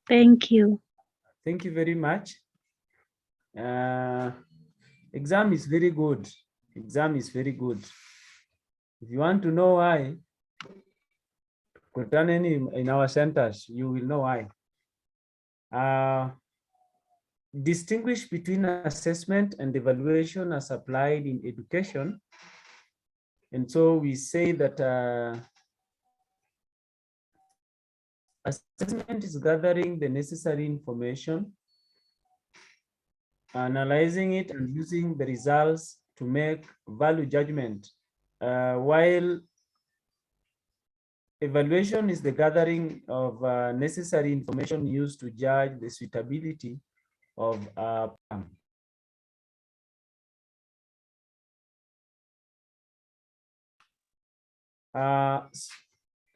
Thank you. Thank you very much. Exam is very good. Exam is very good. If you want to know why, in our centers, you will know why. Distinguish between assessment and evaluation as applied in education. And so we say that assessment is gathering the necessary information, analyzing it, and using the results to make value judgment, while evaluation is the gathering of necessary information used to judge the suitability of a program.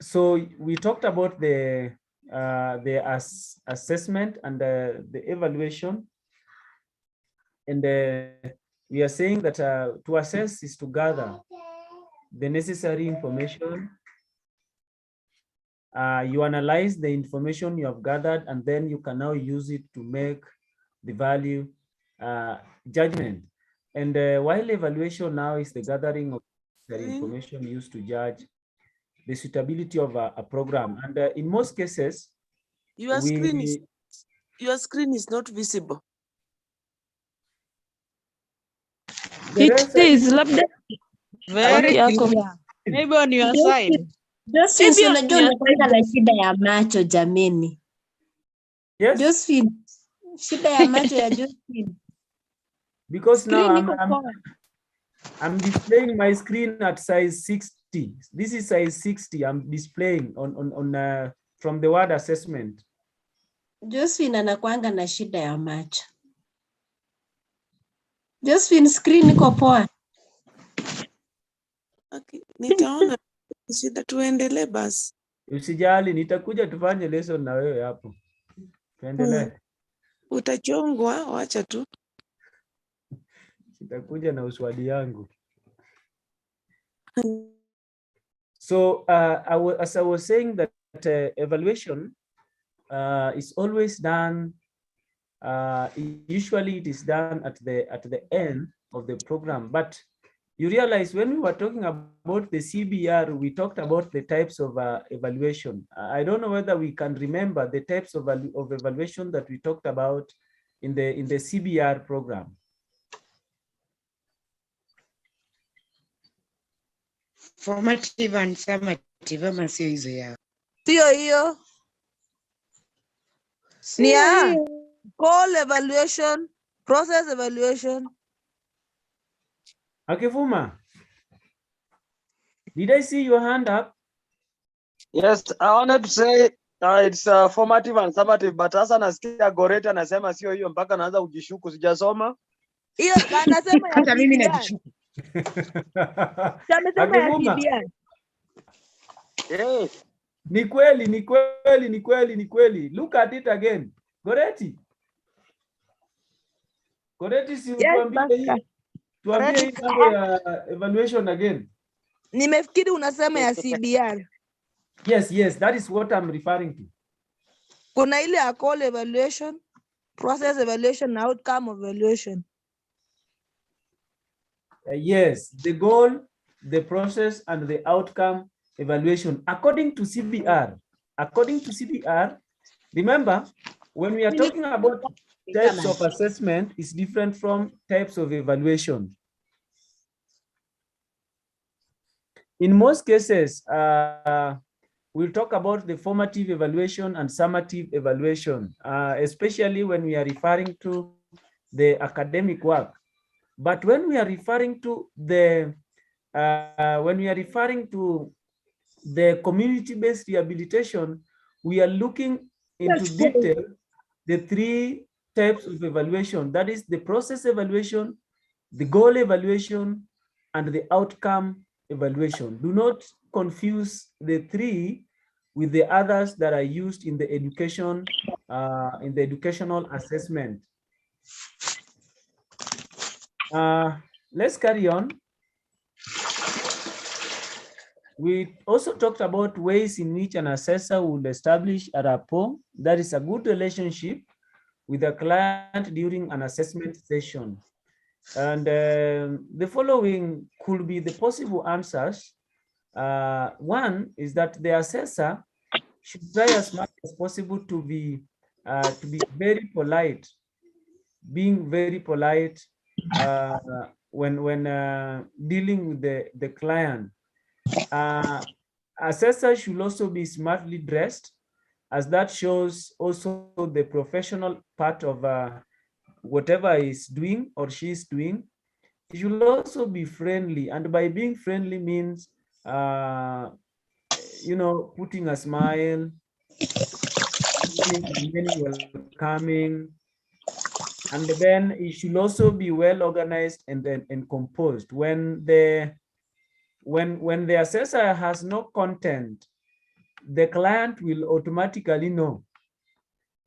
So we talked about the assessment and the evaluation, and we are saying that to assess is to gather the necessary information. You analyze the information you have gathered, and then you can now use it to make the value judgment. And while evaluation now is the gathering of the information used to judge the suitability of a program. And in most cases, your screen is not visible. It is very clear. Maybe on your side. Josephine, unajua unakuwa na shida ya macho jameni. Yes. Josephine, shida ya macho ya Josephine. Because now I'm displaying my screen at size 60. This is size 60. I'm displaying on from the word assessment. Josephine anakuanga na shida ya macho. Josephine, screen iko poa. Okay, nitaona shida, tuendelee basi. Usijali, nitakuja tufanye lesson na wewe hapo. Tuendelee. Utachongwa, wacha tu. Nitakuja na uswadi yangu. So as I was saying that evaluation is always done. Usually it is done at the end of the program, but you realize when we were talking about the CBR, we talked about the types of evaluation. I don't know whether we can remember the types of evaluation that we talked about in the CBR program. Formative and summative, ama sio hizo ya. Sio hiyo. Ni goal evaluation, process evaluation. Akifuma, did I see your hand up? Yes, I wanted to say it's formative and summative, but sasa nasikia Goreta anasema sio hiyo, mpaka naanza kujishuku, sijasoma. Hiyo anasema ya hata mimi najishuku. Anasema ya CBR. Eh. Ni kweli. Look at it again. Goreti, si tuambie hii. Tuambie hii mambo ya evaluation again. Nimefikiri unasema ya CBR. Yes, that is what I'm referring to. Kuna ile ya goal evaluation, process evaluation na outcome evaluation. Yes, the goal, the process, and the outcome evaluation according to CBR. Remember, when we are talking about types of assessment, is different from types of evaluation. In most cases, we'll talk about the formative evaluation and summative evaluation, especially when we are referring to the academic work. But when we are referring to the community-based rehabilitation, we are looking into detail the three types of evaluation. That is the process evaluation, the goal evaluation, and the outcome evaluation. Do not confuse the three with the others that are used in the education, in the educational assessment. Let's carry on. We also talked about ways in which an assessor would establish a rapport, that is a good relationship with a client during an assessment session. And the following could be the possible answers. One is that the assessor should try as much as possible to be very polite, being very polite when dealing with the client. Assessor should also be smartly dressed, as that shows also the professional part of whatever is doing or she is doing. It should also be friendly, and by being friendly means you know, putting a smile, welcoming, and then it should also be well organized and composed. When the assessor has no content, the client will automatically know,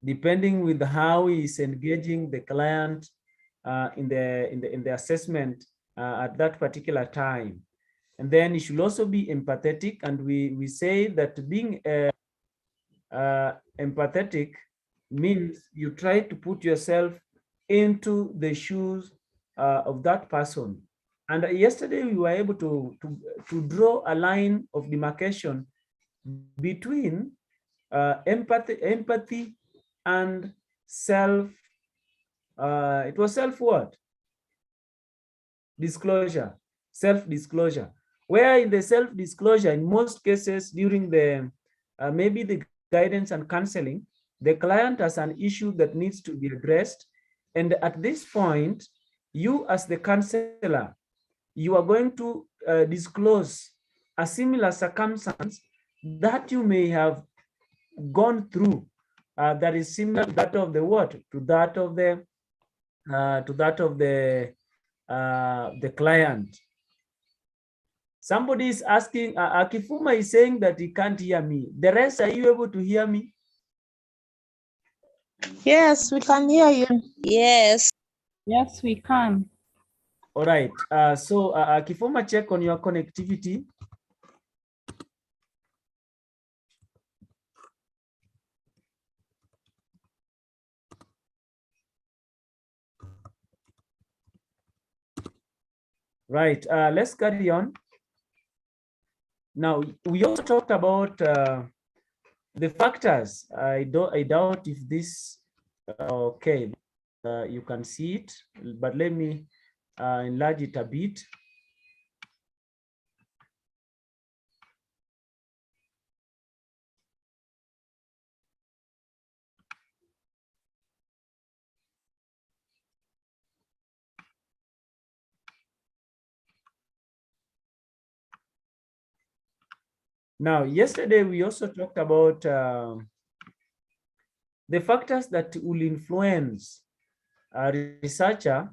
depending with how he is engaging the client in the assessment at that particular time. And then it should also be empathetic, and we say that being empathetic means you try to put yourself into the shoes of that person. And yesterday we were able to draw a line of demarcation between empathy and self. It was self what? Disclosure, self-disclosure. Where in the self-disclosure, in most cases during the maybe the guidance and counseling, the client has an issue that needs to be addressed. And at this point, you as the counselor, you are going to disclose a similar circumstance that you may have gone through that is similar to that of the what? To that of the client. Somebody is asking, Akifuma is saying that he can't hear me. The rest, are you able to hear me? Yes, we can hear you. Yes. Yes, we can. All right. So Akifuma, check on your connectivity. Right. Let's carry on. Now, we also talked about the factors. I doubt if this, okay, you can see it, but let me enlarge it a bit. Now, yesterday we also talked about the factors that will influence a researcher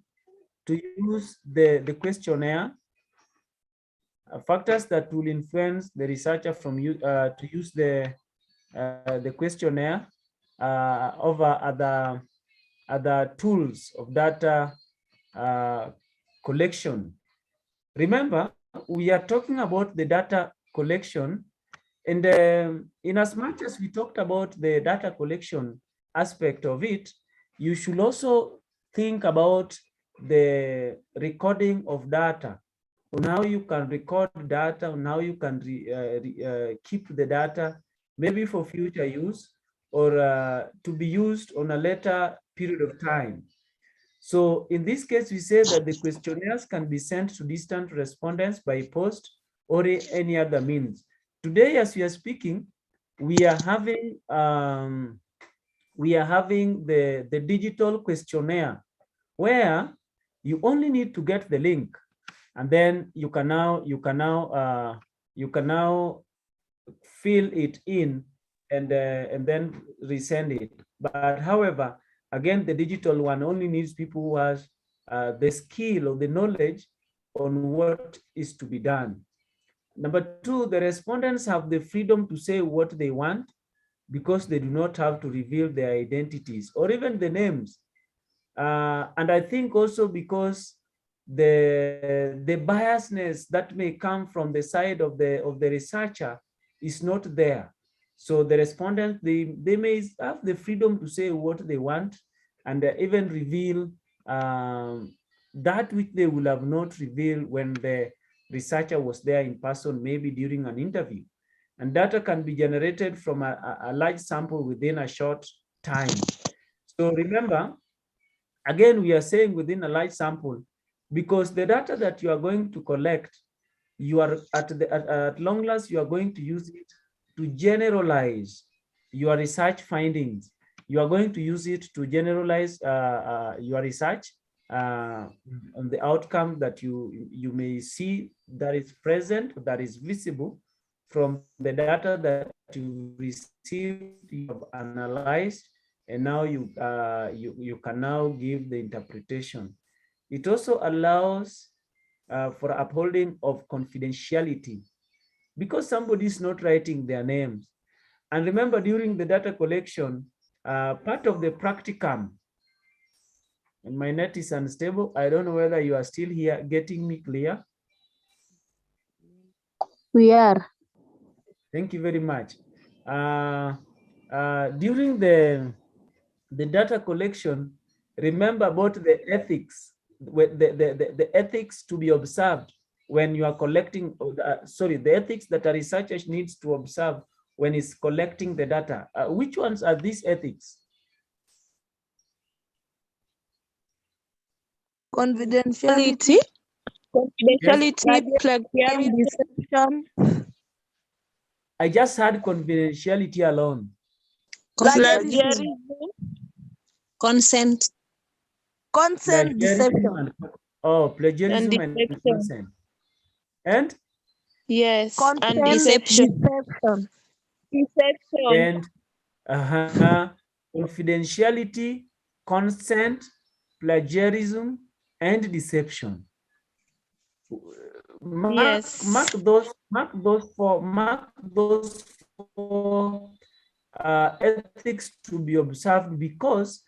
to use the questionnaire, factors that will influence the researcher from to use the questionnaire over other tools of data collection. Remember, we are talking about the data collection, and in as much as we talked about the data collection aspect of it, you should also think about the recording of data, on how you can record data, on how you can keep the data, maybe for future use or to be used on a later period of time. So in this case, we say that the questionnaires can be sent to distant respondents by post or any other means. Today, as we are speaking, we are having the digital questionnaire, where you only need to get the link, and then you can now fill it in and then resend it. But however, again, the digital one only needs people who has the skill or the knowledge on what is to be done. Number two, the respondents have the freedom to say what they want, because they do not have to reveal their identities or even the names. And I think also because the biasness that may come from the side of the researcher is not there. So the respondents, they may have the freedom to say what they want and even reveal that which they will have not revealed when the researcher was there in person, maybe during an interview. And data can be generated from a large sample within a short time. So remember, again, we are saying within a large sample, because the data that you are going to collect, you are at long last, you are going to use it to generalize your research findings. You are going to use it to generalize your research on the outcome that you may see that is present, that is visible from the data that you received, you have analyzed, and now you can now give the interpretation. It also allows for upholding of confidentiality, because somebody is not writing their names. And remember, during the data collection, part of the practicum, and my net is unstable. I don't know whether you are still here getting me clear. We are. Thank you very much. During the data collection, remember about the ethics, the ethics to be observed when you are collecting, the ethics that a researcher needs to observe when he's collecting the data. Which ones are these ethics? Confidentiality, plagiarism, deception, I just had confidentiality alone. plagiarism, Consent. consent, deception, Plagiarism and consent. And? Yes, consent, and deception. deception. And confidentiality, consent, plagiarism, and deception. Mark those four ethics to be observed, because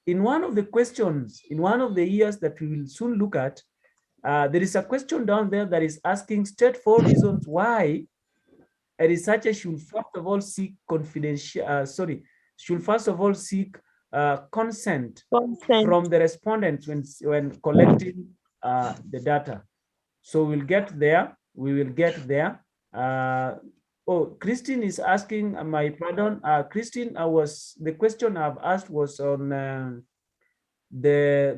in one of the questions, in one of the years that we will soon look at, there is a question down there that is asking state 4 reasons why a researcher should first of all seek consent from the respondents when collecting the data. So we'll get there. We will get there. Christine is asking, my pardon, Christine, the question I've asked was on the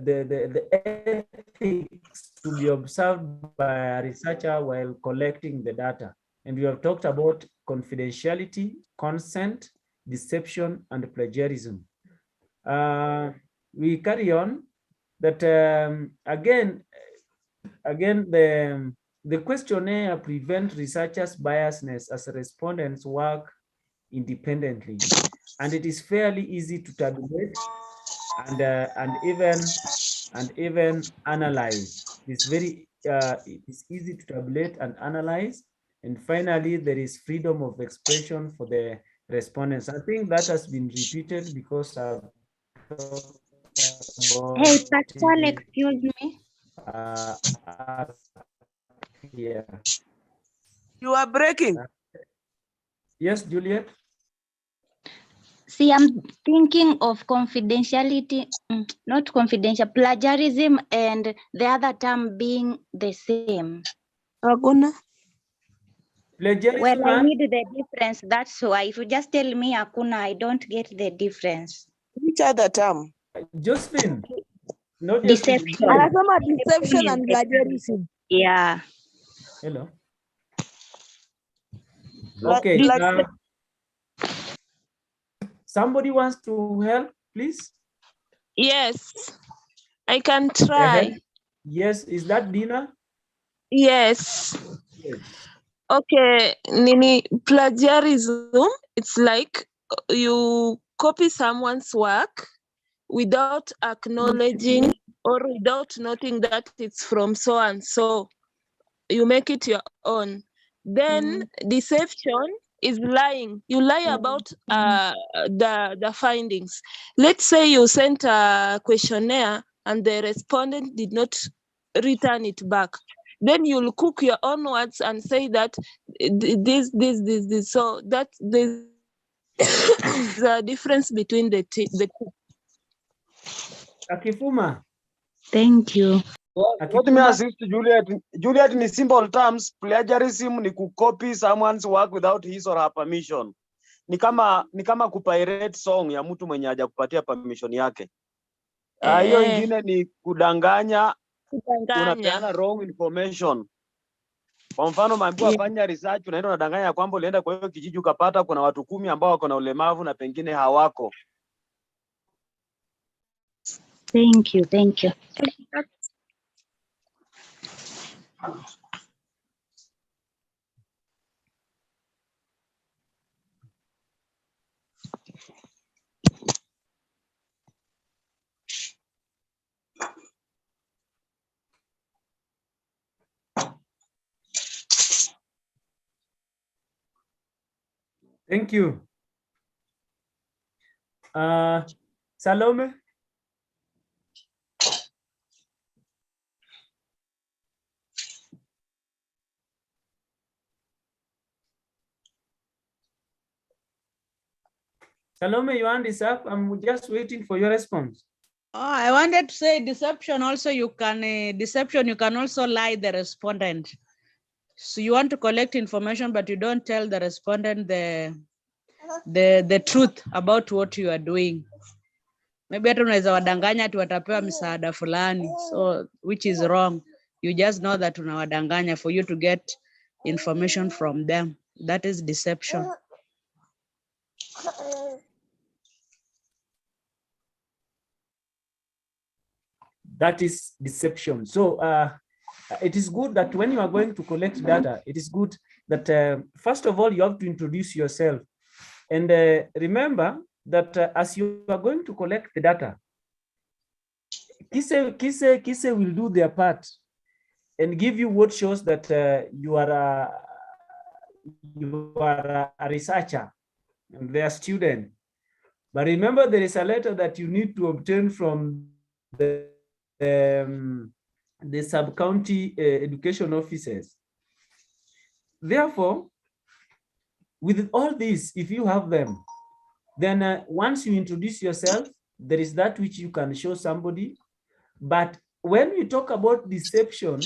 ethics to be observed by a researcher while collecting the data. And we have talked about confidentiality, consent, deception, and plagiarism. We carry on that again, the questionnaire prevents researchers' biasness as respondents work independently, and it is fairly easy to tabulate and even analyze. It's easy to tabulate and analyze. And finally, there is freedom of expression for the respondents. I think that has been repeated because I've Hey, Pastor, excuse me. Yeah. You are breaking. Yes, Juliet. See, I'm thinking of confidentiality, not confidential, plagiarism, and the other term being the same. Aguna. Plagiarism. Well, I need the difference. That's why. If you just tell me Akuna, I don't get the difference. Which other term? Josephine. Not Deception. Anasema deception and plagiarism. Yeah. Hello. Okay. Somebody wants to help, please? Yes, I can try. Yes, is that Dina? Yes. Yes. Okay, plagiarism, it's like you copy someone's work without acknowledging or without noting that it's from so and so. You make it your own. Then deception is lying. You lie about the findings. Let's say you sent a questionnaire and the respondent did not return it back. Then you'll cook your own words and say that this. So that there's a difference between the two. Akifuma. Thank you. Let me assist Juliet. Juliet, in simple terms, plagiarism ni kucopy someone's work without his or her permission. Ni kama kupirate song ya mtu mwenye hajakupatia permission yake. Hiyo ingine ni kudanganya, unapeana wrong information. Kwa mfano maambiwa fanya research, unaenda unadanganya kwamba ulienda kwa hiyo kijiji ukapata kuna watu 10 ambao wako na ulemavu na pengine hawako. Thank you. Thank you. Thank you. Salome. Salome, your hand is up. I'm just waiting for your response. I wanted to say deception also you can also lie the respondent. So you want to collect information, but you don't tell the respondent the truth about what you are doing. Maybe hata unaweza wadanganya ati watapewa msaada fulani, so which is wrong. You just know that unawadanganya for you to get information from them. That is deception. That is deception. So it is good that when you are going to collect data, it is good that first of all, you have to introduce yourself. And remember that as you are going to collect the data, Kise will do their part and give you what shows that you are a researcher and they are student. But remember, there is a letter that you need to obtain from the sub-county education officers. Therefore, with all these, if you have them, then once you introduce yourself, there is that which you can show somebody. But when we talk about deception,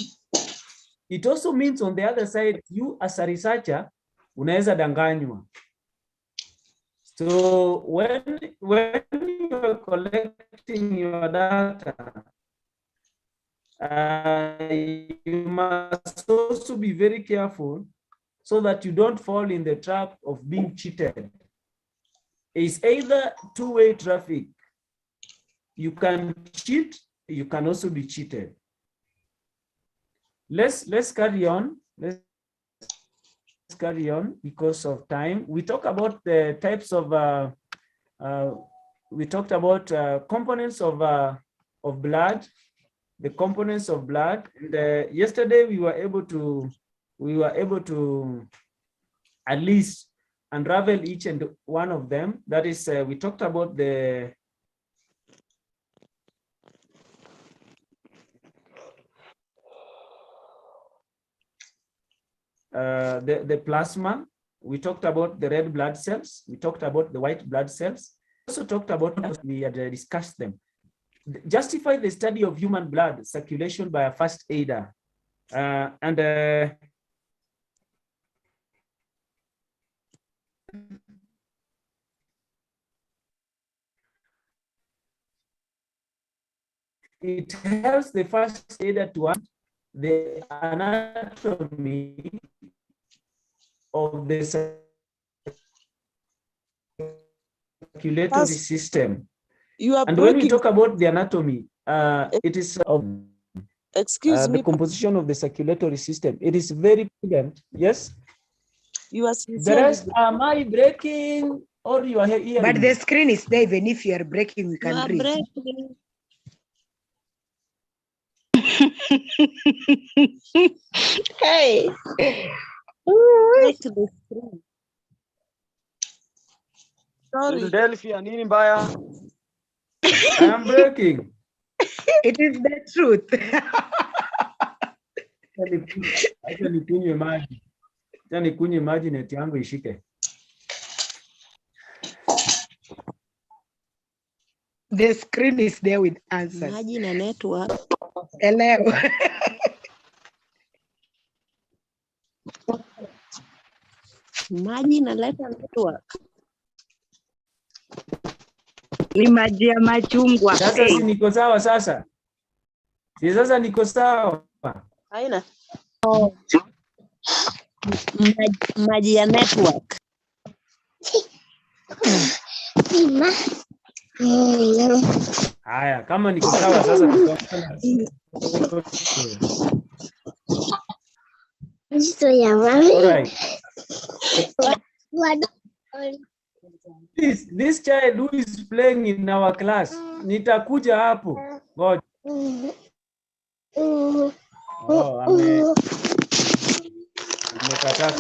it also means on the other side, you as a researcher, unaweza danganywa. So when you are collecting your data, you must also be very careful so that you don't fall in the trap of being cheated. It's either two-way traffic. You can cheat, you can also be cheated. Let's carry on. Let's carry on because of time. We talk about the types of we talked about components of blood, the components of blood. And yesterday we were able to at least unravel each and one of them. That is, we talked about the plasma. We talked about the red blood cells. We talked about the white blood cells. We also talked about, we had discussed them. Justify the study of human blood circulation by a first aider. It helps the first aider to understand the anatomy of the circulatory system. And when we talk about the anatomy, it is of the composition of the circulatory system. It is very important. Yes? The rest, am I breaking or you are here? But the screen is there. Even if you are breaking, we can read. Hey. Sorry. Philadelphia, nini mbaya? I am breaking. It is the truth. Acha nikunywe maji. Acha nikunywe maji neti yangu ishike. The screen is there with answers. Maji na network. Hello. Maji na network. Ni maji ya machungwa. Sasa si niko sawa sasa? Si sasa niko sawa? Haina. Maji ya network. Haya, kama niko sawa sasa Alright. This child who is playing in our class, nitakuja hapo. Ngoja. Oh, amekataa.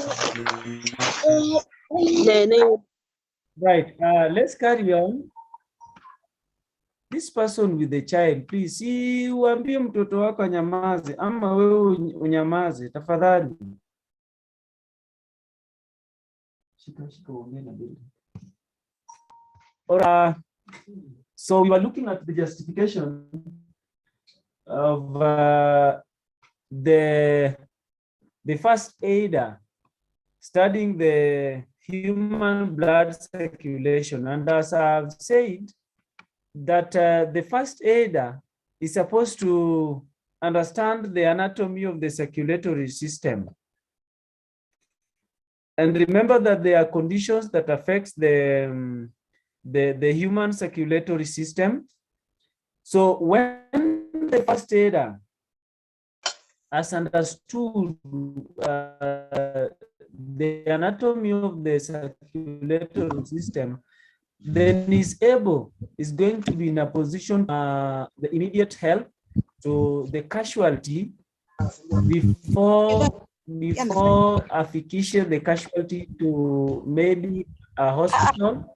Right, let's carry on. This person with the child, please, si uambie mtoto wako anyamaze ama wewe unyamaze tafadhali. So we were looking at the justification of the first aider studying the human blood circulation, and as I've said, that the first aider is supposed to understand the anatomy of the circulatory system. And remember that there are conditions that affects the human circulatory system. So when the first aider has understood the anatomy of the circulatory system, then is going to be in a position the immediate help to the casualty before afikishe the casualty to maybe a hospital,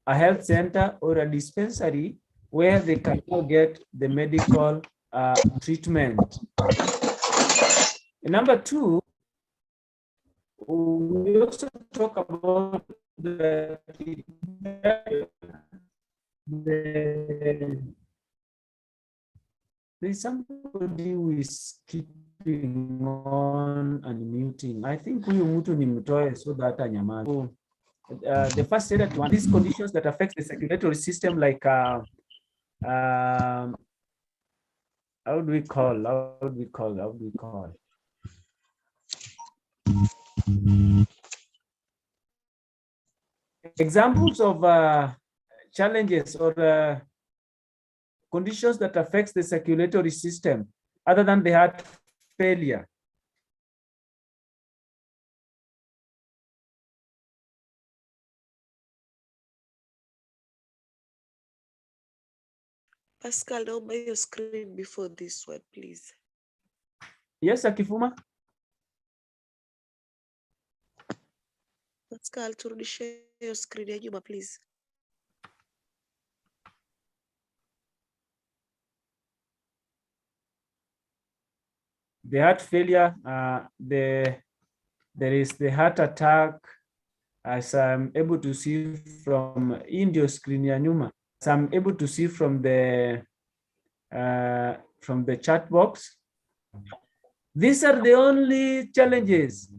a health center, or a dispensary where they can get the medical treatment. And number two, we also talk about there's somebody who is keeping on and muting. I think huyu mtu ni mtoe so that anyamaze. The first aid to these conditions that affect the circulatory system, like how do we call? Examples of challenges or conditions that affects the circulatory system other than the heart failure. Pascal, open your screen before this one, please. Yes, Akifuma. Pascal, turudishe your screen ya Juma, please. The heart failure, there is the heart attack, as I'm able to see from Indio screen ya nyuma. As I'm able to see from the chat box. These are the only challenges.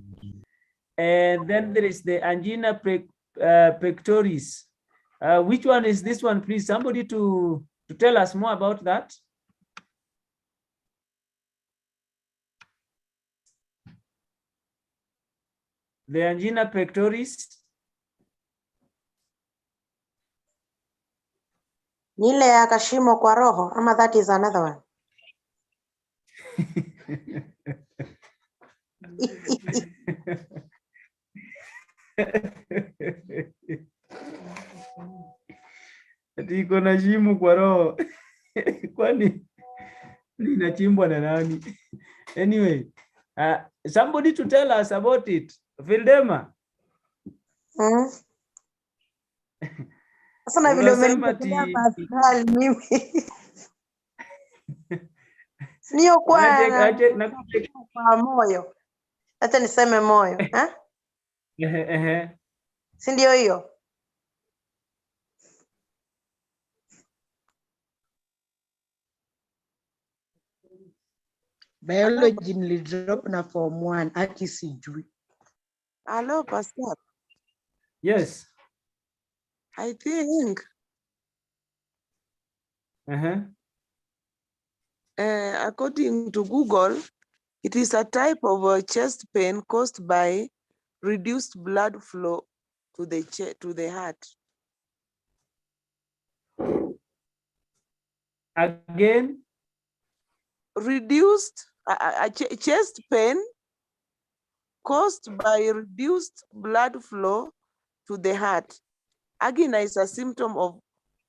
And then there is the angina pectoris. Which one is this one, please? Somebody to tell us more about that. The angina pectoris. Nile ya kashimo kwa roho, ama that is another one. Ati iko na shimo kwa roho. Kwani linachimbwa na nani? Anyway, somebody to tell us about it. Vildema. Sasa na vile umenipeleka Pascal mimi. Niyo Aje- kwa moyo. Acha niseme moyo. Si ndio hiyo? Biology nilidrop na form 1 haki sijui. Hello, Pastor. Yes. I think according to Google, it is a type of chest pain caused by reduced blood flow to the heart. Again? Reduced chest pain caused by reduced blood flow to the heart. Angina is a symptom of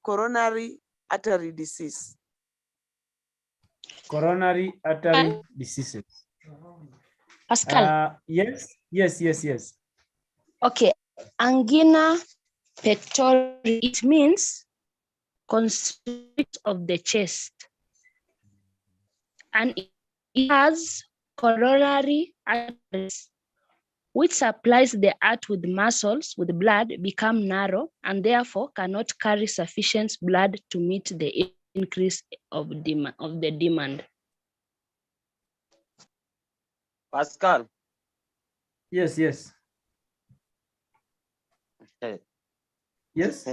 coronary artery disease. Coronary artery diseases. Pascal. Yes. Okay, angina pectoris, it means constrict of the chest. And it has coronary arteries, which supplies the heart with muscles with blood, become narrow and therefore cannot carry sufficient blood to meet the increase of the demand. Pascal. Yes. Hey. Yes.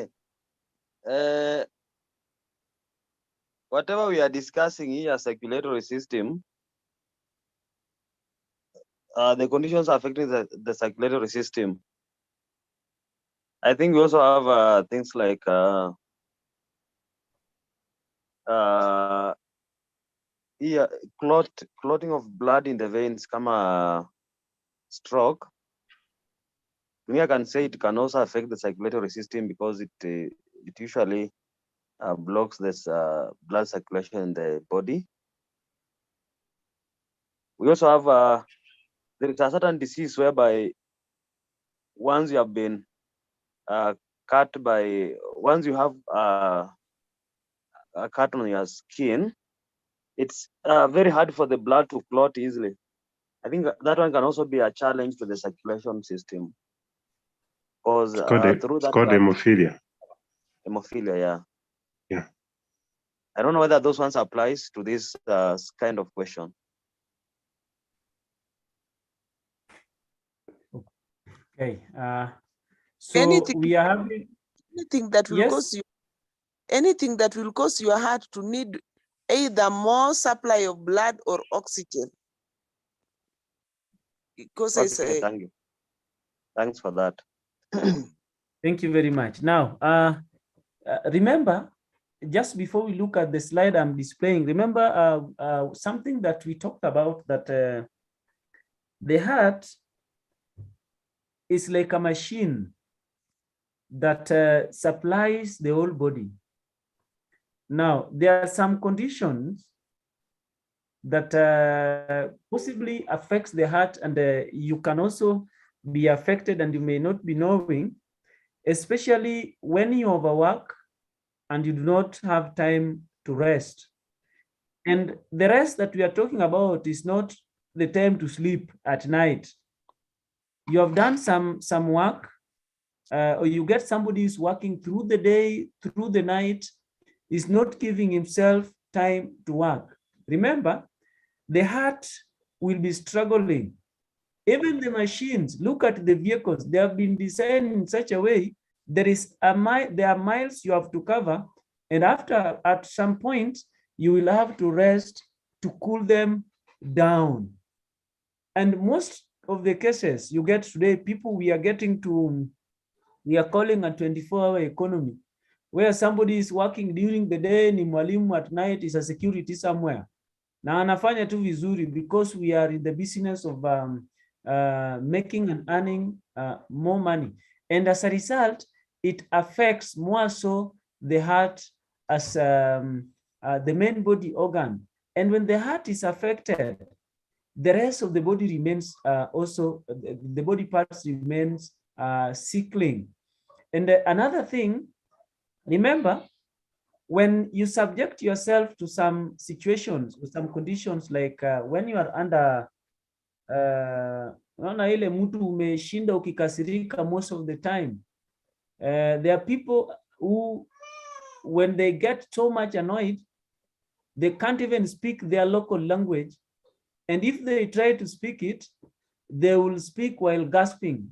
Whatever we are discussing here, circulatory system, the conditions affecting the circulatory system. I think we also have things like clotting of blood in the veins, kama stroke. To me, I can say it can also affect the circulatory system because it usually blocks this blood circulation in the body. We also have there is a certain disease whereby once you have been cut by, once you have a cut on your skin, it's very hard for the blood to clot easily. I think that one can also be a challenge to the circulation system. Because through that, it's called hemophilia. Hemophilia, yeah. I don't know whether those ones applies to this kind of question. Okay. So we are having anything that will cause you, anything that will cause your heart to need either more supply of blood or oxygen. Because okay, thank you. Thanks for that. Thank you very much. Now, remember, just before we look at the slide I'm displaying, remember something that we talked about, that the heart is like a machine that supplies the whole body. Now, there are some conditions that possibly affects the heart, and you can also be affected and you may not be knowing, especially when you overwork and you do not have time to rest. And the rest that we are talking about is not the time to sleep at night. You have done some work, or you get somebody who's working through the day, through the night, is not giving himself time to work. Remember, the heart will be struggling. Even the machines, look at the vehicles, they have been designed in such a way, there are miles you have to cover, and at some point, you will have to rest to cool them down. And most of the cases you get today, people we are calling a 24-hour economy, where somebody is working during the day, ni mwalimu, at night is a security somewhere. Na anafanya tu vizuri because we are in the business of making and earning more money. And as a result, it affects more so the heart as the main body organ. And when the heart is affected, the rest of the body remains also, the body parts remains sickling. And another thing, remember, when you subject yourself to some situations or some conditions, like when you are under unaona ile mtu umeshinda ukikasirika most of the time, there are people who, when they get so much annoyed, they can't even speak their local language, and if they try to speak it, they will speak while gasping.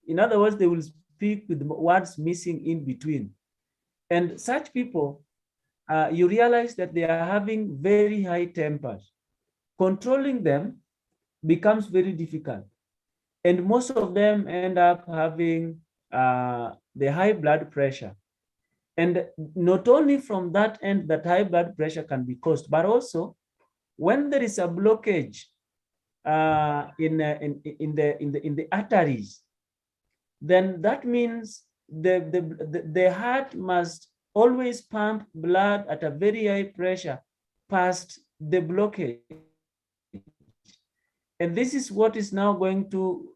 In other words, they will speak with words missing in between. And such people, you realize that they are having very high tempers. Controlling them becomes very difficult. And most of them end up having the high blood pressure. And not only from that end that high blood pressure can be caused, but also when there is a blockage in the arteries, then that means the heart must always pump blood at a very high pressure past the blockage. And this is what is now going to,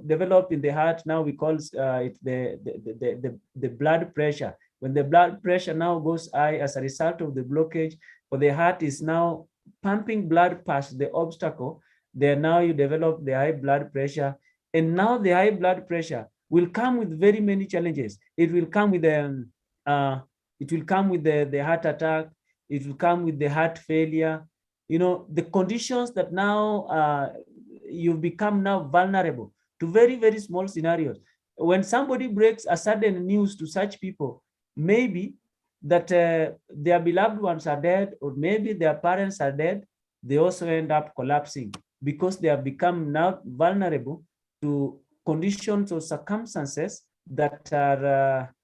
develop in the heart. Now we call it the blood pressure. When the blood pressure now goes high as a result of the blockage, or the heart is now pumping blood past the obstacle, then now you develop the high blood pressure. And now the high blood pressure will come with very many challenges. It will come with the heart attack. It will come with the heart failure. The conditions that now you've become now vulnerable to very, very small scenarios. When somebody breaks a sudden news to such people, maybe that their beloved ones are dead, or maybe their parents are dead, they also end up collapsing because they have become now vulnerable to conditions or circumstances that are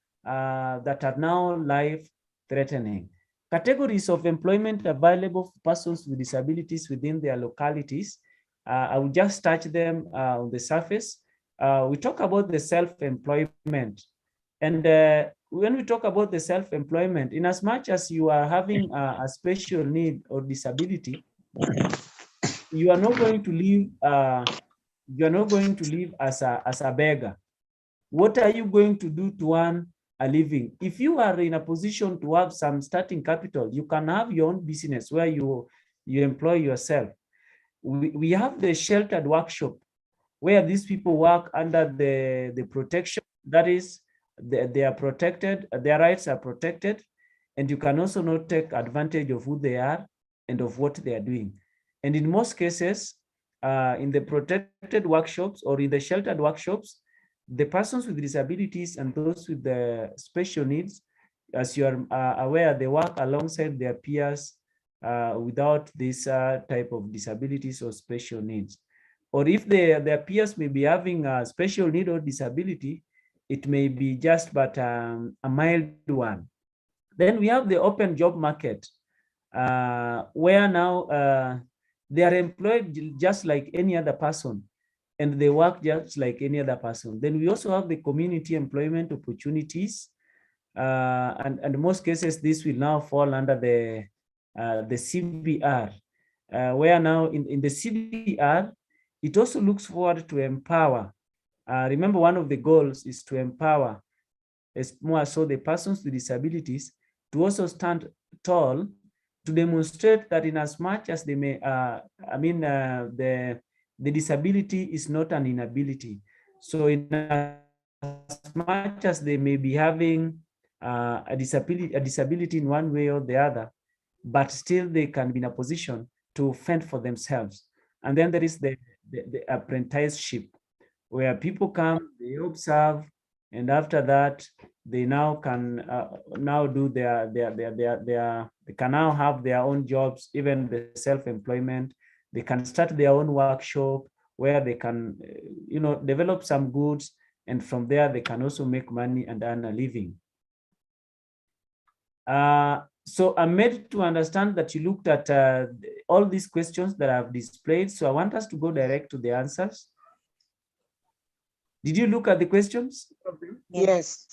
now life-threatening. Categories of employment available for persons with disabilities within their localities. I will just touch them on the surface. We talk about the self-employment. And when we talk about the self-employment, in as much as you are having a special need or disability, you are not going to live as a beggar. What are you going to do to earn a living? If you are in a position to have some starting capital, you can have your own business where you employ yourself. We have the sheltered workshop where these people work under the protection. That is, they are protected, their rights are protected, and you can also not take advantage of who they are and of what they are doing. And in most cases, in the protected workshops or in the sheltered workshops, the persons with disabilities and those with the special needs, as you are aware, they work alongside their peers without this type of disabilities or special needs. Or if their peers may be having a special need or disability, it may be just but a mild one. Then we have the open job market, where now they are employed just like any other person, and they work just like any other person. Then we also have the community employment opportunities, and in most cases, this will now fall under the CBR, where now in the CBR, it also looks forward to empower. Remember, one of the goals is to empower, as more so the persons with disabilities to also stand tall, to demonstrate that in as much as they may, the disability is not an inability. So in as much as they may be having a disability in one way or the other, but still they can be in a position to fend for themselves. And then there is the apprenticeship, where people come, they observe, and after that, they now can now do they can now have their own jobs, even the self-employment. They can start their own workshop where they can, develop some goods, and from there they can also make money and earn a living. So I'm made to understand that you looked at all these questions that I've displayed. So I want us to go direct to the answers. Did you look at the questions? Yes.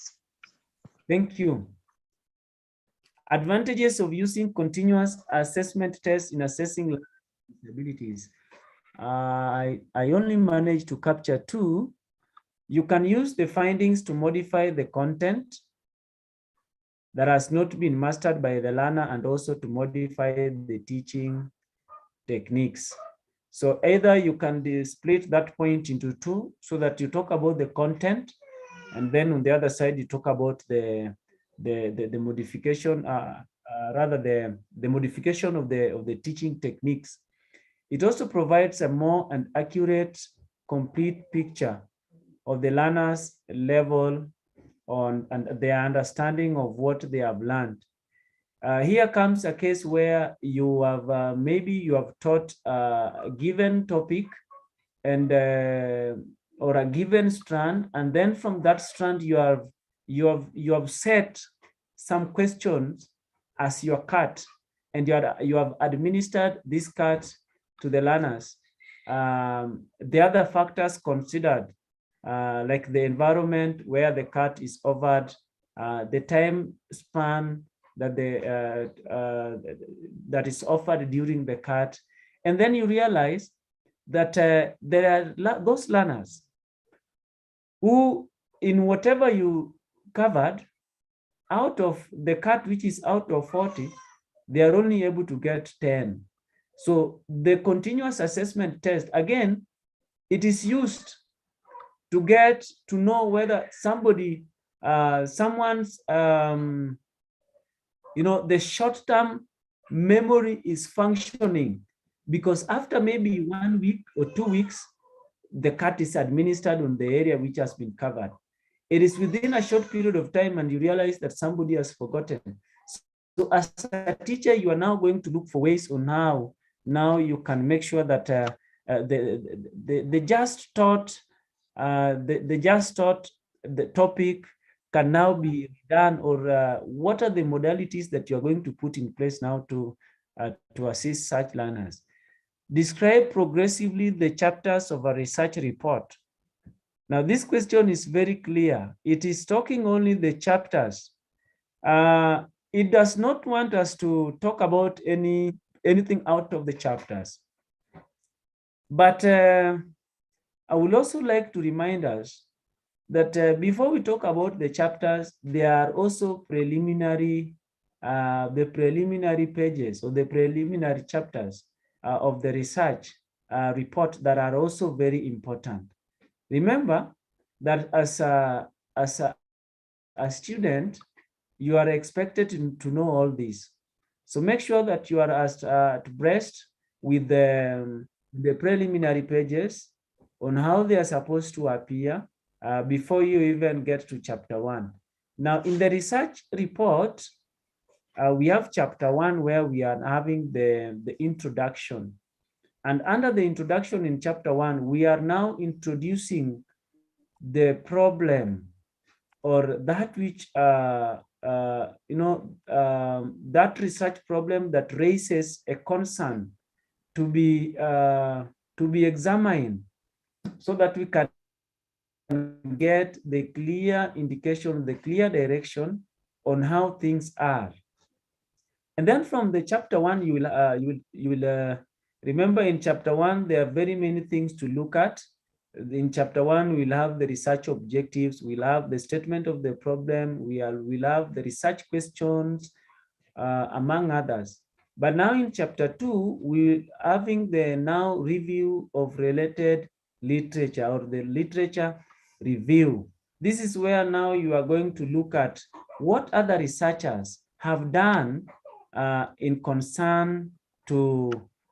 Thank you. Advantages of using continuous assessment tests in assessing disabilities. I only managed to capture 2. You can use the findings to modify the content. that has not been mastered by the learner, and also to modify the teaching techniques. So either you can split that point into two, so that you talk about the content, and then on the other side you talk about the modification, rather the modification of the teaching techniques. It also provides a more and accurate, complete picture of the learner's level on and their understanding of what they have learned. Here comes a case where you have maybe you have taught a given topic and or a given strand, and then from that strand you have set some questions as your cut, and you have administered this cut to the learners. The other factors considered, like the environment where the cut is offered, the time span that that is offered during the cut, and then you realize that there are those learners who, in whatever you covered, out of the cut, which is out of 40, they are only able to get 10. So the continuous assessment test, again, it is used to get to know whether somebody, someone's, the short-term memory is functioning, because after maybe 1 week or 2 weeks, the cut is administered on the area which has been covered. It is within a short period of time and you realize that somebody has forgotten. So as a teacher, you are now going to look for ways on how now you can make sure that the just taught the topic can now be done, or what are the modalities that you're going to put in place now to assist such learners. Describe progressively the chapters of a research report. Now, this question is very clear. It is talking only the chapters. It does not want us to talk about anything out of the chapters. But I would also like to remind us that before we talk about the chapters, there are also preliminary, the preliminary pages or the preliminary chapters of the research report that are also very important. Remember that as a student, you are expected to know all this. So make sure that you are abreast with the preliminary pages on how they are supposed to appear before you even get to chapter 1. Now, in the research report, we have chapter 1 where we are having the introduction. And under the introduction in chapter 1, we are now introducing the problem, or that which, that research problem that raises a concern to be examined, so that we can get the clear indication, the clear direction on how things are. And then from the chapter 1, you will remember in chapter 1, there are very many things to look at. In chapter 1, we'll have the research objectives, we'll have the statement of the problem, we'll have the research questions, among others. But now in chapter 2, we're having the now review of related literature, or the literature review. This is where now you are going to look at what other researchers have done in concern to,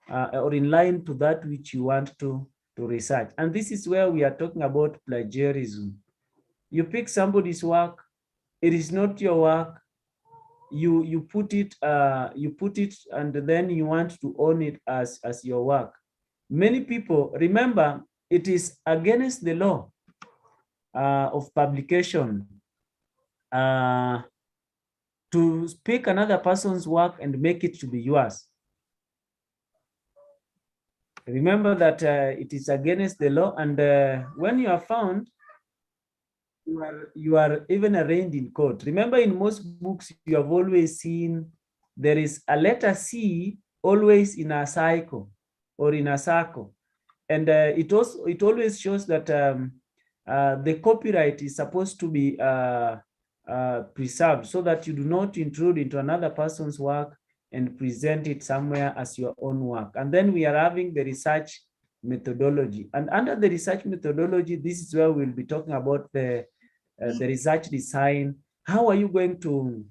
or in line to that which you want to research. And this is where we are talking about plagiarism. You pick somebody's work, it is not your work, you put it, and then you want to own it as your work. Many people, remember, it is against the law of publication to pick another person's work and make it to be yours. Remember that it is against the law, and when you are found, you are even arraigned in court. Remember, in most books, you have always seen there is a letter C always in a cycle or in a circle, and it always shows that the copyright is supposed to be preserved so that you do not intrude into another person's work and present it somewhere as your own work. And then we are having the research methodology. And under the research methodology, this is where we'll be talking about the research design. How are you going to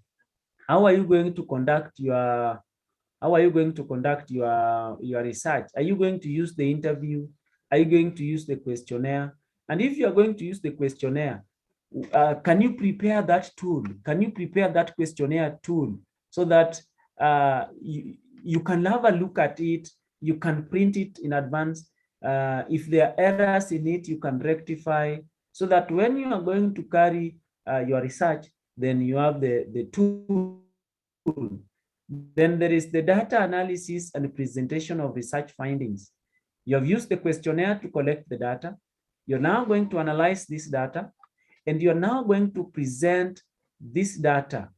conduct your research? Are you going to use the interview? Are you going to use the questionnaire? And if you are going to use the questionnaire, can you prepare that tool? Can you prepare that questionnaire tool so that you can have a look at it, you can print it in advance. If there are errors in it, you can rectify, so that when you are going to carry your research, then you have the tool. Then there is the data analysis and presentation of research findings. You have used the questionnaire to collect the data. You're now going to analyze this data, and you're now going to present this data.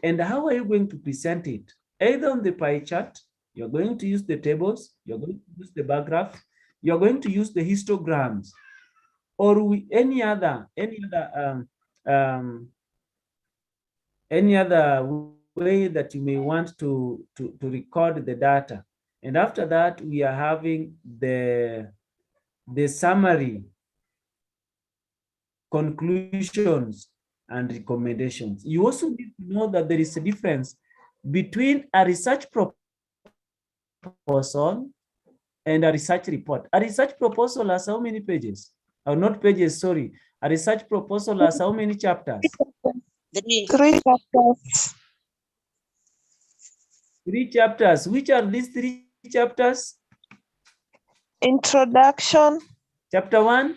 And how are you going to present it? Either on the pie chart, you're going to use the tables, you're going to use the bar graph, you're going to use the histograms, or any other way that you may want to record the data. And after that, we are having the summary, conclusions, and recommendations. You also need to know that there is a difference between a research proposal and a research report. A research proposal has how many pages? Or not pages, sorry. A research proposal has how many chapters? 3 chapters. 3 chapters. Which are these 3 chapters? Introduction. Chapter 1.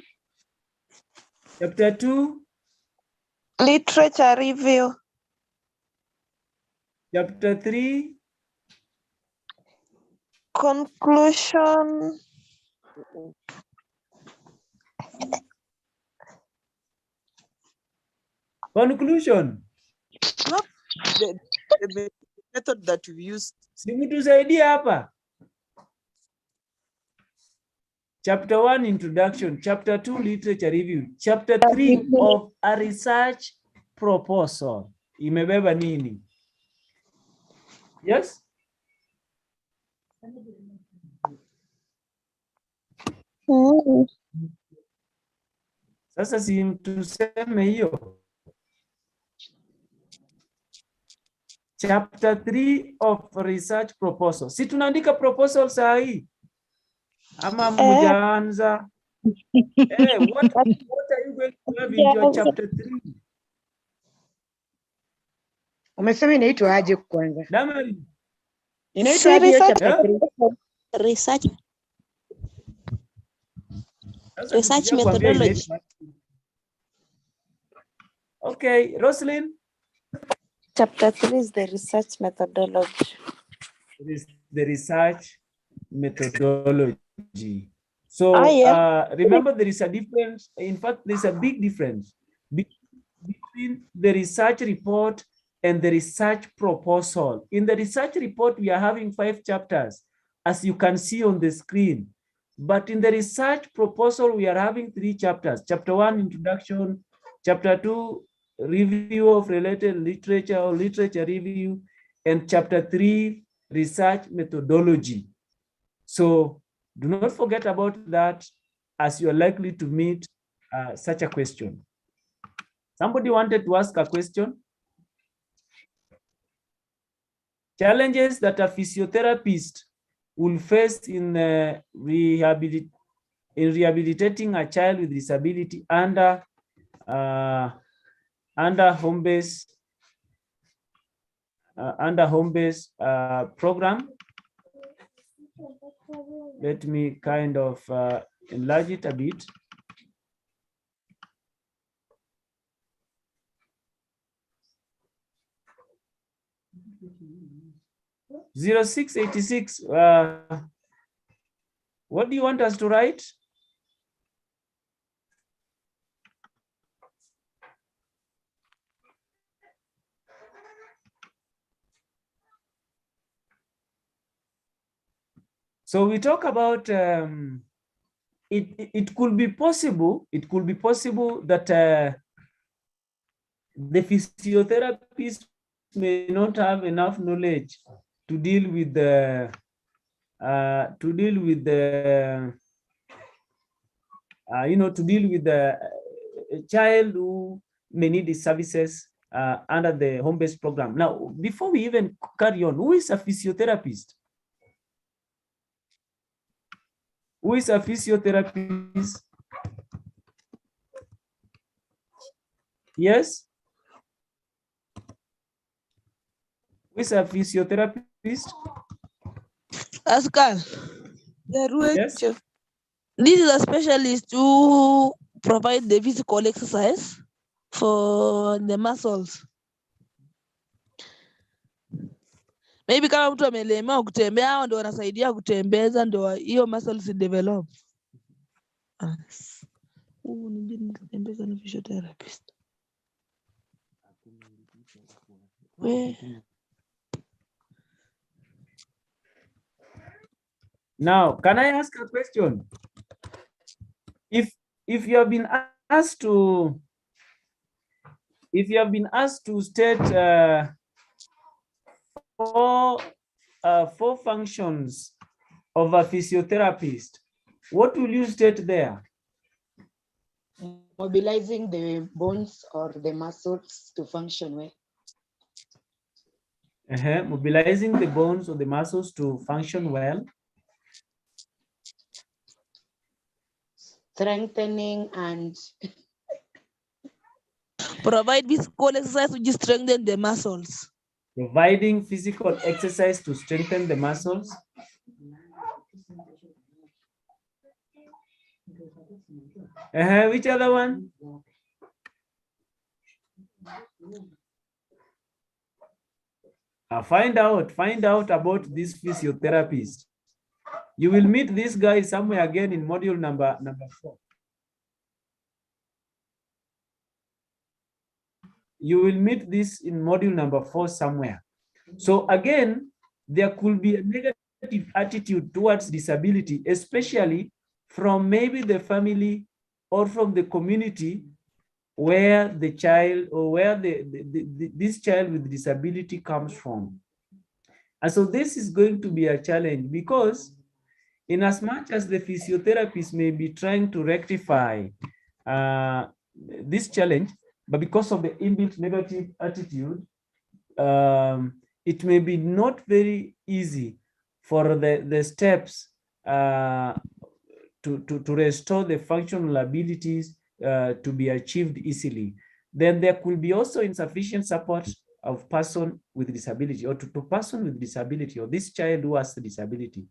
Chapter 2. Literature review. Chapter 3. Conclusion. Conclusion. No, the method that we used. Simtusaidie hapa. Chapter 1, introduction. Chapter 2, literature review. Chapter 3 of a research proposal. Imebeba nini? Yes? Sasa si tuseme hiyo. Chapter 3 of research proposal. Si tunaandika proposal saa hii? Ama mjaanza? What are you going to have in your chapter 3? Umesema inaitwa aje kwanza? Damari. Inaitwa aje chapter 3? Research methodology. Okay, Roslyn. Chapter 3 is the research methodology. It is the research methodology. So remember, there is a difference. In fact, there's a big difference between the research report and the research proposal. In the research report, we are having 5 chapters, as you can see on the screen. But in the research proposal, we are having 3 chapters. Chapter 1, introduction. Chapter 2, review of related literature or literature review. And chapter 3, research methodology. So do not forget about that, as you are likely to meet such a question. Somebody wanted to ask a question. Challenges that a physiotherapist will face in rehabilitating a child with disability under home-based program. Let me kind of enlarge it a bit. (0686). What do you want us to write? So we talk about it could be possible that the physiotherapist may not have enough knowledge to deal with the to deal with the child who may need the services under the home-based program. Now, before we even carry on, who is a physiotherapist? Who is a physiotherapist? Yes? Who is a physiotherapist? Pascal, Yes. this is a specialist who provide the physical exercise for the muscles. Maybe kama mtu amelemewa kutembea, hao ndio wanasaidia kutembeza, ndio hiyo muscles develop. Huyu mwingine kutembeza ni physiotherapist. Now, can I ask a question? If you have been asked to state four functions of a physiotherapist, what will you state there? Mobilizing the bones or the muscles to function well. Mobilizing the bones or the muscles to function well. Strengthening and provide physical exercise which strengthen the muscles. Providing physical exercise to strengthen the muscles. Which other one? Find out about this physiotherapist. You will meet this guy somewhere again in module number 4. You will meet this in module number 4 somewhere. So again, there could be a negative attitude towards disability, especially from maybe the family or from the community where the child or where this child with disability comes from. And so this is going to be a challenge, because in as much as the physiotherapist may be trying to rectify this challenge, but because of the inbuilt negative attitude, it may be not very easy for the steps to restore the functional abilities to be achieved easily. Then there could be also insufficient support of person with disability, or to person with disability, or this child who has the disability.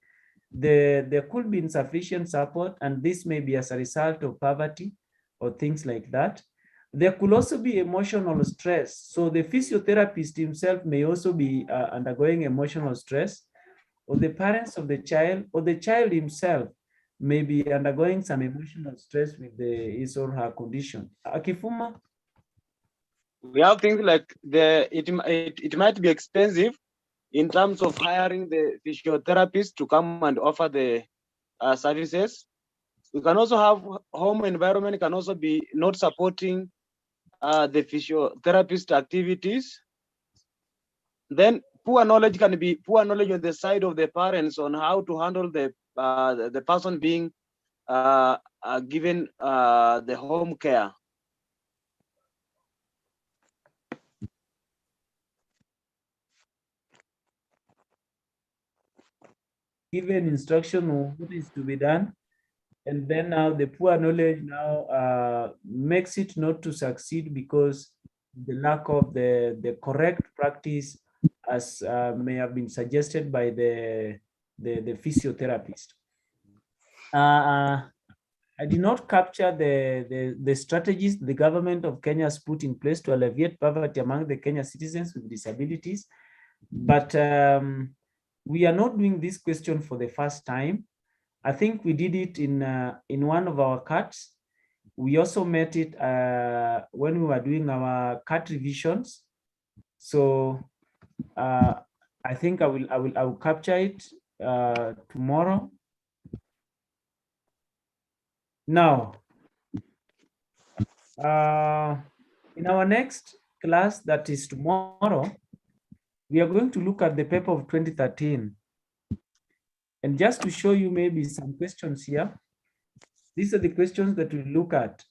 There could be insufficient support, and this may be as a result of poverty or things like that. There could also be emotional stress. So the physiotherapist himself may also be undergoing emotional stress, or the parents of the child, or the child himself may be undergoing some emotional stress with his or her condition. Akifuma? We have things like it might be expensive in terms of hiring the physiotherapist to come and offer the services. We can also have home environment can also be not supporting the physiotherapist activities. Then poor knowledge can be poor knowledge on the side of the parents on how to handle the person being given the home care. Given instruction on what is to be done, and then now the poor knowledge now makes it not to succeed because the lack of the correct practice, as may have been suggested by the physiotherapist. I did not capture the strategies the government of Kenya has put in place to alleviate poverty among the Kenya citizens with disabilities, but we are not doing this question for the first time. I think we did it in one of our cuts. We also met it when we were doing our cut revisions. So I think I will capture it tomorrow. Now, in our next class, that is tomorrow, we are going to look at the paper of 2013. And just to show you maybe some questions here, these are the questions that we look at.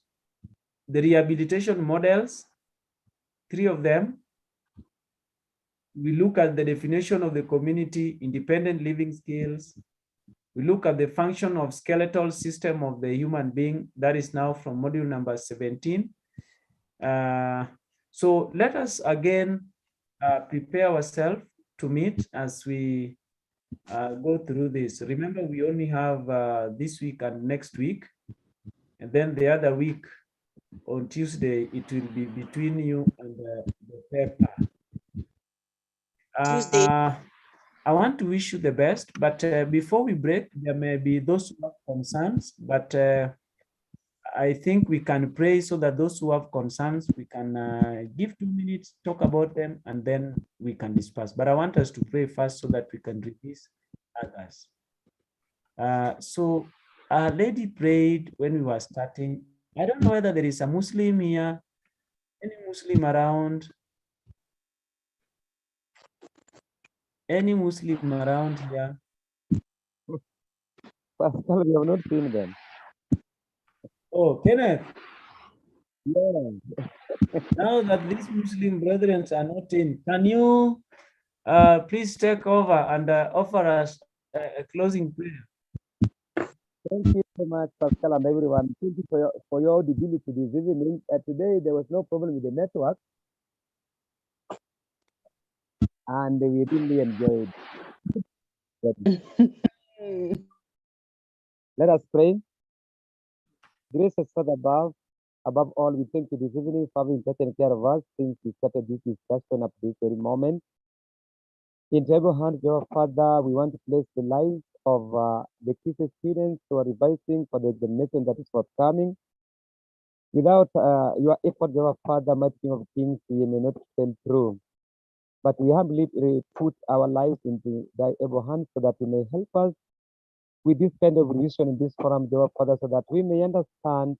The rehabilitation models, 3 of them. We look at the definition of the community independent living skills. We look at the function of skeletal system of the human being. That is now from module number 17. So let us again prepare ourselves to meet as we go through this. Remember, we only have this week and next week. And then the other week on Tuesday, it will be between you and the paper. Tuesday. I want to wish you the best, but before we break, there may be those who have concerns, but I think we can pray so that those who have concerns, we can give 2 minutes, talk about them, and then we can disperse. But I want us to pray first so that we can release others. So a lady prayed when we were starting. I don't know whether there is a Muslim here, any Muslim around, any Muslim around here. Pastor, we have not seen them. Oh, Kenneth. Yeah. Now that these Muslim brethren are not in, can you please take over and offer us a closing prayer? Thank you so much, Pascal, and everyone. Thank you for your audibility this evening. Today, there was no problem with the network, and we really enjoyed it. Let us pray. Gracious Father above all, we thank you this evening for having taken care of us since we started this discussion up to this very moment. In your hands, your Father, we want to place the lives of the key students who are revising for the examination that is forthcoming. Without your effort, your Father, mighty King of Kings, we may not sail through. But we humbly put our lives into thy able hands so that you may help us with this kind of revision in this forum, dear Father, so that we may understand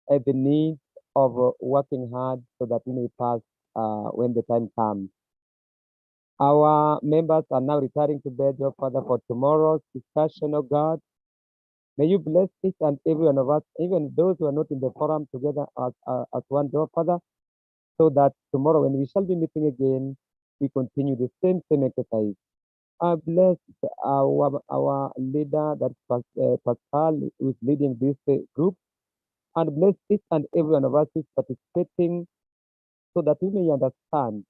the need of working hard so that we may pass when the time comes. Our members are now retiring to bed, dear Father, for tomorrow's discussion, oh God. May you bless each and every one of us, even those who are not in the forum, together as one, dear Father, so that tomorrow when we shall be meeting again, we continue the same exercise. Bless our leader, that Pascal, who is leading this group, and bless each and every one of us who is participating, so that we may understand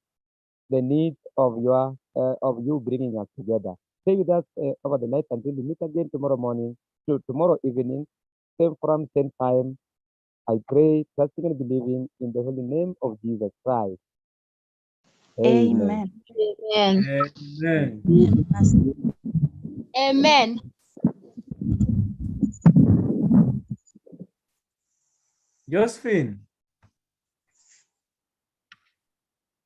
the needs of you bringing us together. Stay with us over the night until we meet again tomorrow morning, tomorrow evening, same forum, same time. I pray, trusting and believing in the holy name of Jesus Christ. Amen. Amen. Amen. Amen. Josephine.